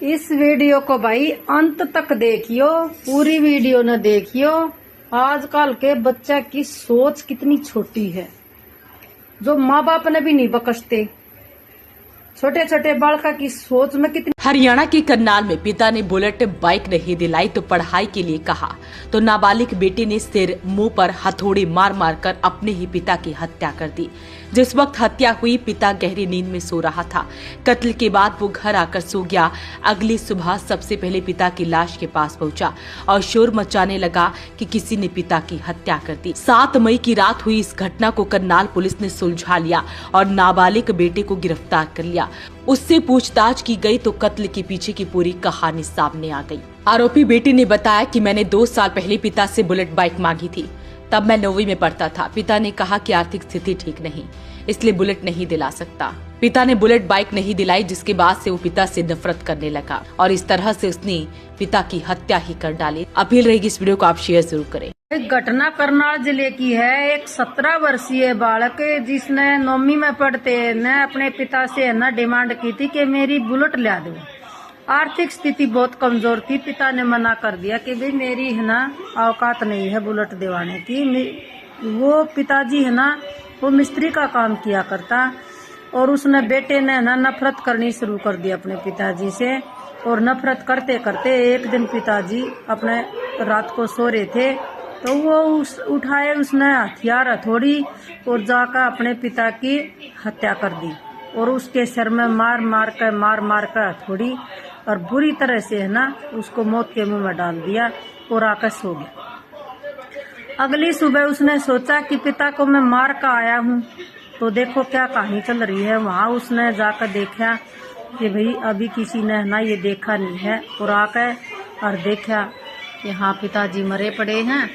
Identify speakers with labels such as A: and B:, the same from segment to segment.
A: इस वीडियो को भाई अंत तक देखियो, पूरी वीडियो न देखियो। आजकल के बच्चा की सोच कितनी छोटी है, जो माँ बाप ने भी नहीं बकसते। छोटे छोटे बालका की सोच में कितनी।
B: हरियाणा के करनाल में पिता ने बुलेट बाइक नहीं दिलाई तो पढ़ाई के लिए कहा, तो नाबालिग बेटे ने सिर मुंह पर हथौड़े मार मार कर अपने ही पिता की हत्या कर दी। जिस वक्त हत्या हुई, पिता गहरी नींद में सो रहा था। कत्ल के बाद वो घर आकर सो गया। अगली सुबह सबसे पहले पिता की लाश के पास पहुंचा और शोर मचाने लगा कि किसी ने पिता की हत्या कर दी। 7 मई की रात हुई इस घटना को करनाल पुलिस ने सुलझा लिया और नाबालिग बेटे को गिरफ्तार कर लिया। उससे पूछताछ की गई तो कत्ल के पीछे की पूरी कहानी सामने आ गई। आरोपी बेटे ने बताया कि मैंने 2 साल पहले पिता से बुलेट बाइक मांगी थी, तब मैं 9वीं में पढ़ता था। पिता ने कहा कि आर्थिक स्थिति ठीक नहीं, इसलिए बुलेट नहीं दिला सकता। पिता ने बुलेट बाइक नहीं दिलाई, जिसके बाद से वो पिता से नफरत करने लगा और इस तरह से उसने पिता की हत्या ही कर डाली। अपील रहेगी इस वीडियो को आप शेयर जरूर करें।
A: एक घटना करनाल जिले की है। एक 17 वर्षीय बालक जिसने 9वीं में पढ़ते ने अपने पिता से है ना डिमांड की थी कि मेरी बुलेट ला दो। आर्थिक स्थिति बहुत कमजोर थी। पिता ने मना कर दिया कि भाई मेरी है ना औकात नहीं है बुलेट दिवाने की। वो पिताजी है ना वो मिस्त्री का काम किया करता और उसने बेटे ने ना नफरत करनी शुरू कर दी अपने पिताजी से। और नफरत करते करते एक दिन पिताजी अपने रात को सो रहे थे तो वो उठाए उसने हथियार हथौड़ी और जाकर अपने पिता की हत्या कर दी और उसके सिर में मार मार कर हथौड़ी और बुरी तरह से है ना उसको मौत के मुंह में डाल दिया और आकर सो गया। अगली सुबह उसने सोचा कि पिता को मैं मार का आया हूँ तो देखो क्या कहानी चल रही है। वहाँ उसने जाकर देखा कि भाई अभी किसी ने ना ये देखा नहीं है और आकर और देखा कि हाँ पिताजी मरे पड़े हैं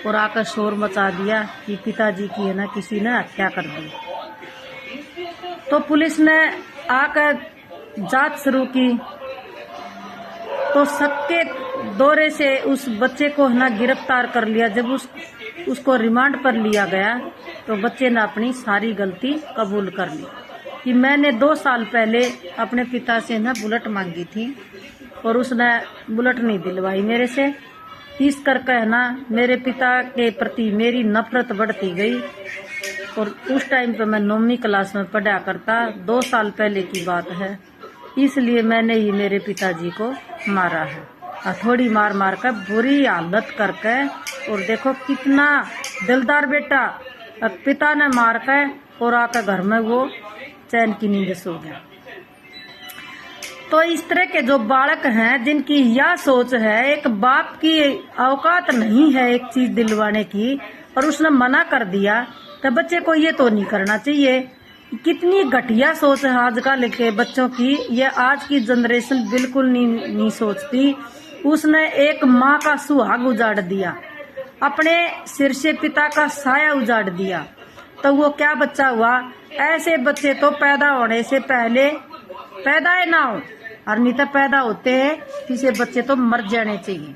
A: और आकर शोर मचा दिया कि पिताजी की है ना किसी ने हत्या कर दी। तो पुलिस ने आकर जांच शुरू की तो शक के दौरे से उस बच्चे को है ना गिरफ्तार कर लिया। जब उसको रिमांड पर लिया गया तो बच्चे ने अपनी सारी गलती कबूल कर ली कि मैंने 2 साल पहले अपने पिता से ना बुलेट मांगी थी और उसने बुलेट नहीं दिलवाई मेरे से। इस करके है ना मेरे पिता के प्रति मेरी नफरत बढ़ती गई और उस टाइम पे मैं 9वीं क्लास में पढ़ा करता। 2 साल पहले की बात है, इसलिए मैंने ही मेरे पिताजी को मारा है हथौड़ी मार मार कर बुरी हालत करके। और देखो कितना दिलदार बेटा, पिता ने मार कर और आकर घर में वो चैन की नींद सो गया। तो इस तरह के जो बालक हैं जिनकी यह सोच है, एक बाप की औकात नहीं है एक चीज दिलवाने की और उसने मना कर दिया, तो बच्चे को ये तो नहीं करना चाहिए। कितनी घटिया सोच है आजकल के बच्चों की। ये आज की जनरेशन बिल्कुल नहीं सोचती। उसने एक माँ का सुहाग उजाड़ दिया, अपने सिर से पिता का साया उजाड़ दिया, तो वो क्या बच्चा हुआ। ऐसे बच्चे तो पैदा होने से पहले पैदा ही ना हो और नहीं तो पैदा होते हैं किसी बच्चे तो मर जाने चाहिए।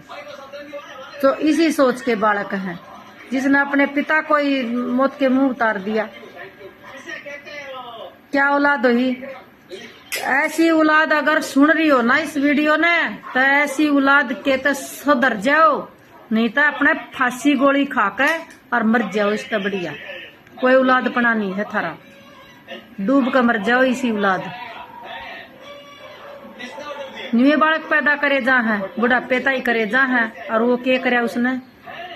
A: तो इसी सोच के बालक हैं जिसने अपने पिता को ही मौत के मुंह उतार दिया। क्या औलाद हुई। ऐसी औलाद अगर सुन रही हो ना इस वीडियो ने तो ऐसी औलाद के तो सुधर जाओ, नहीं तो अपने फांसी गोली खाकर और मर जाओ। इसका बढ़िया कोई औलाद पना नहीं है थारा, डूब कर मर जाओ। इसी औलाद न्यू बालक पैदा करे जा है, बुढ़ापे ताई करे जा है और वो क्या करे उसने